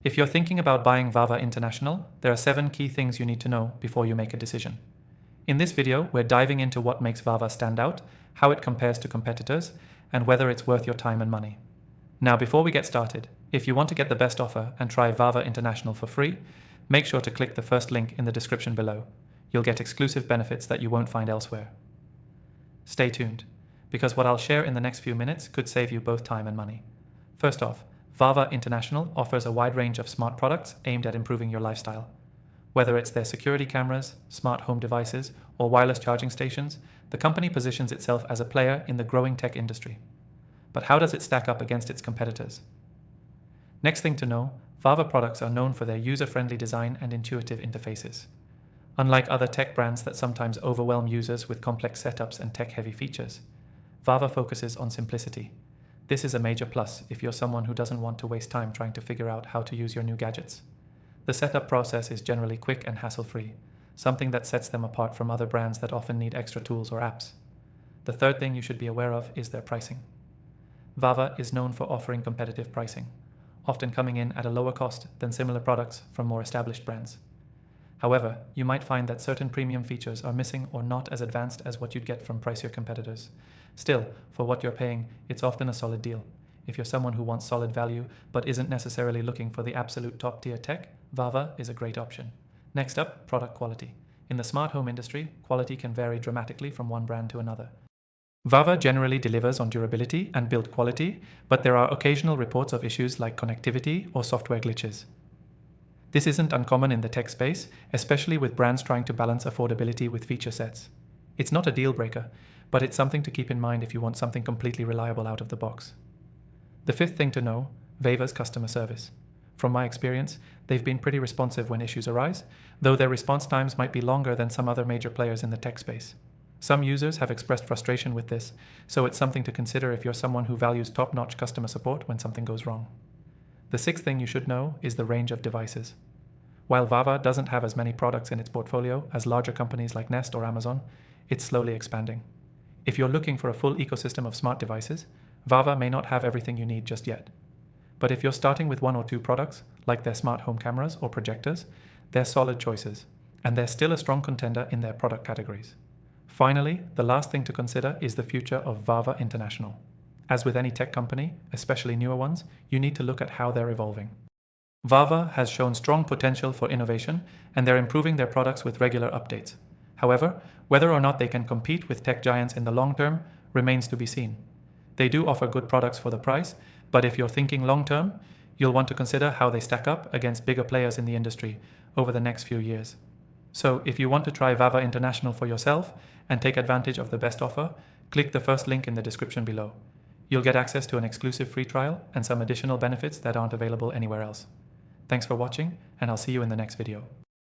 If you're thinking about buying VAVA International, there are 7 key things you need to know before you make a decision. In this video, we're diving into what makes VAVA stand out, how it compares to competitors, and whether it's worth your time and money. Now, before we get started, if you want to get the best offer and try VAVA International for free, make sure to click the first link in the description below. You'll get exclusive benefits that you won't find elsewhere. Stay tuned, because what I'll share in the next few minutes could save you both time and money. First off, VAVA International offers a wide range of smart products aimed at improving your lifestyle. Whether it's their security cameras, smart home devices, or wireless charging stations, the company positions itself as a player in the growing tech industry. But how does it stack up against its competitors? Next thing to know, VAVA products are known for their user-friendly design and intuitive interfaces. Unlike other tech brands that sometimes overwhelm users with complex setups and tech-heavy features, VAVA focuses on simplicity. This is a major plus if you're someone who doesn't want to waste time trying to figure out how to use your new gadgets. The setup process is generally quick and hassle-free, something that sets them apart from other brands that often need extra tools or apps. The third thing you should be aware of is their pricing. VAVA is known for offering competitive pricing, often coming in at a lower cost than similar products from more established brands. However, you might find that certain premium features are missing or not as advanced as what you'd get from pricier competitors. Still, for what you're paying, it's often a solid deal. If you're someone who wants solid value but isn't necessarily looking for the absolute top-tier tech, VAVA is a great option. Next up, product quality. In the smart home industry, quality can vary dramatically from one brand to another. VAVA generally delivers on durability and build quality, but there are occasional reports of issues like connectivity or software glitches. This isn't uncommon in the tech space, especially with brands trying to balance affordability with feature sets. It's not a deal breaker, but it's something to keep in mind if you want something completely reliable out of the box. The fifth thing to know, VAVA's customer service. From my experience, they've been pretty responsive when issues arise, though their response times might be longer than some other major players in the tech space. Some users have expressed frustration with this, so it's something to consider if you're someone who values top-notch customer support when something goes wrong. The sixth thing you should know is the range of devices. While VAVA doesn't have as many products in its portfolio as larger companies like Nest or Amazon, it's slowly expanding. If you're looking for a full ecosystem of smart devices, VAVA may not have everything you need just yet. But if you're starting with 1 or 2 products, like their smart home cameras or projectors, they're solid choices, and they're still a strong contender in their product categories. Finally, the last thing to consider is the future of VAVA International. As with any tech company, especially newer ones, you need to look at how they're evolving. VAVA has shown strong potential for innovation, and they're improving their products with regular updates. However, whether or not they can compete with tech giants in the long term remains to be seen. They do offer good products for the price, but if you're thinking long term, you'll want to consider how they stack up against bigger players in the industry over the next few years. So if you want to try VAVA International for yourself and take advantage of the best offer, click the first link in the description below. You'll get access to an exclusive free trial and some additional benefits that aren't available anywhere else. Thanks for watching, and I'll see you in the next video.